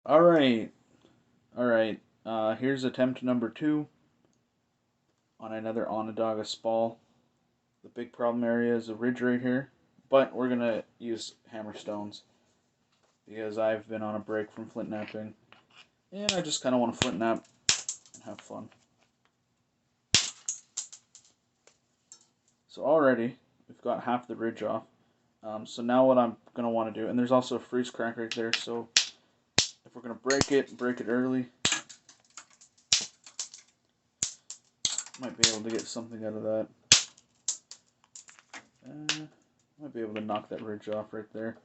Alright, alright. Here's attempt number 2 on another Onondaga spall. The big problem area is a ridge right here, but we're gonna use hammerstones because I've been on a break from flintknapping, and I just kind of want to flintknap and have fun. So already, we've got half the ridge off. So now what I'm gonna want to do, and there's also a freeze crack right there, so if we're gonna break it early. Might be able to get something out of that. Might be able to knock that ridge off right there.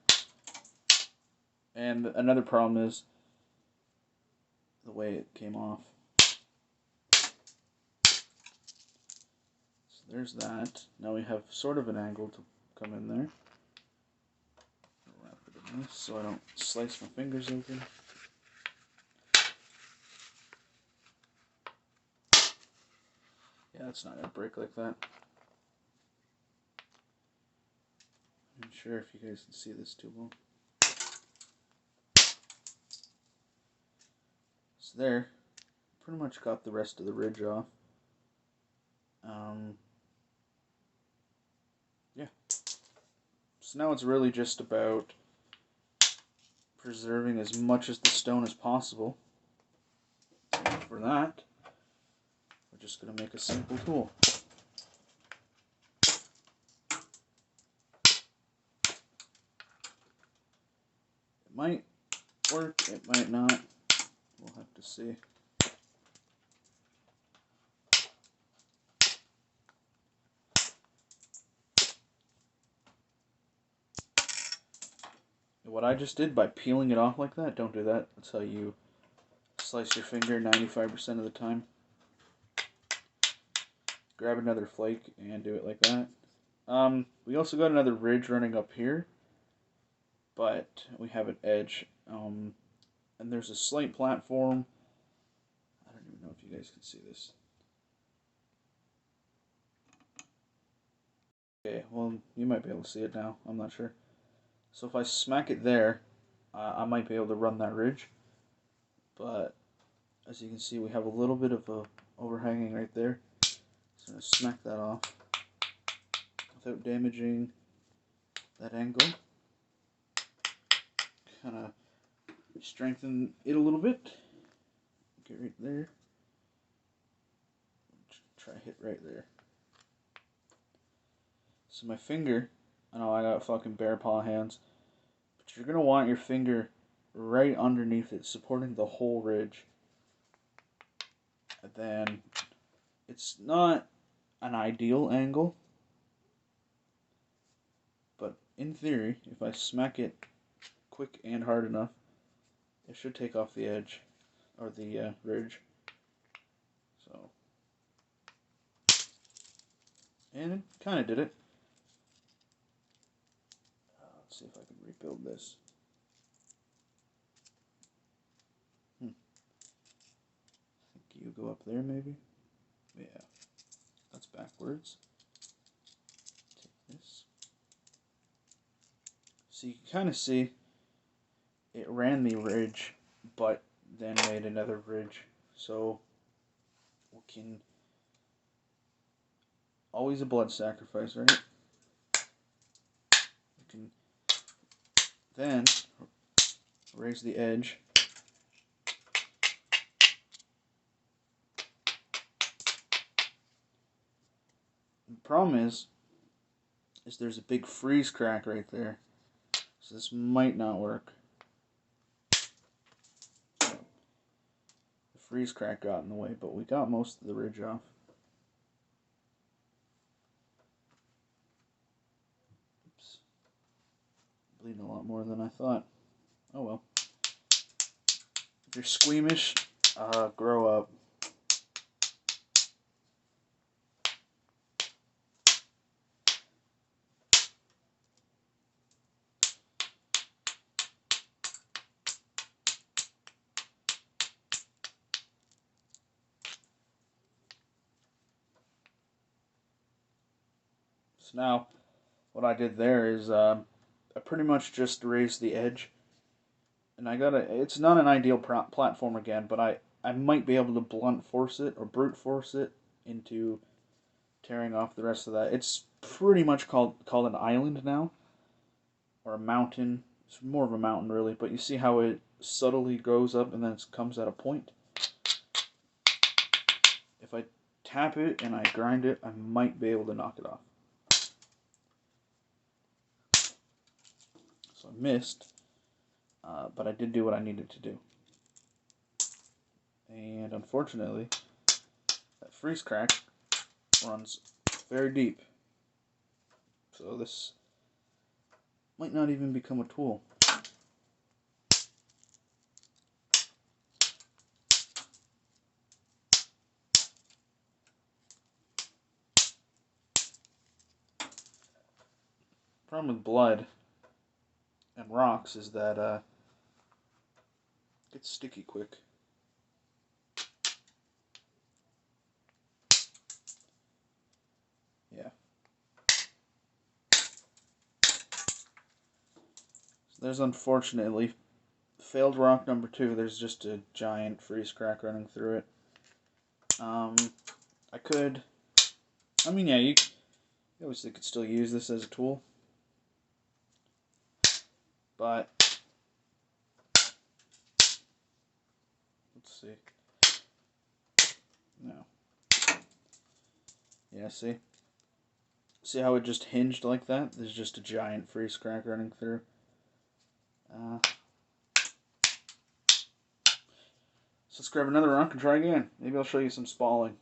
And another problem is the way it came off. So there's that. Now we have sort of an angle to come in there. Wrap it in this so I don't slice my fingers open. Yeah, it's not gonna break like that. I'm not sure if you guys can see this too well. So there, pretty much got the rest of the ridge off. Yeah. So now it's really just about preserving as much as the stone as possible. And for that, we're just going to make a simple tool. It might work, it might not. We'll have to see. What I just did by peeling it off like that, don't do that. That's how you slice your finger 95% of the time. Grab another flake and do it like that. We also got another ridge running up here, but we have an edge. And there's a slight platform. I don't even know if you guys can see this. Okay, well, you might be able to see it now. I'm not sure. So if I smack it there, I might be able to run that ridge. But as you can see, we have a little bit of a overhanging right there. So I'm going to smack that off without damaging that angle. Kind of strengthen it a little bit. Get right there. Try hit right there. So my finger, I know I got fucking bear paw hands, but you're going to want your finger right underneath it, supporting the whole ridge. And then, it's not an ideal angle, but in theory, if I smack it quick and hard enough, it should take off the edge, or the ridge. So, and it kind of did it. Let's see if I can rebuild this. I think you go up there maybe? Yeah, that's backwards. Take this. So you can kind of see it ran the ridge, but then made another ridge. So we can, always a blood sacrifice, right? We can then raise the edge. The problem is there's a big freeze crack right there. So this might not work. The freeze crack got in the way, but we got most of the ridge off. Oops. Bleeding a lot more than I thought. Oh well. If you're squeamish, grow up. So now, what I did there is I pretty much just raised the edge And it's not an ideal platform again, but I might be able to blunt force it or brute force it into tearing off the rest of that. It's pretty much called an island now, or a mountain. It's more of a mountain really, but you see how it subtly goes up and then it comes at a point. If I tap it and I grind it, I might be able to knock it off. So I missed, but I did do what I needed to do. And unfortunately, that freeze crack runs very deep. So this might not even become a tool. Problem with blood and rocks is that it gets sticky quick. Yeah. So there's unfortunately failed rock number 2. There's just a giant freeze crack running through it. I could, I mean, yeah, you obviously could still use this as a tool, but let's see. No. Yeah, see? See how it just hinged like that? There's just a giant freeze crack running through. So let's grab another rock and try again. Maybe I'll show you some spalling.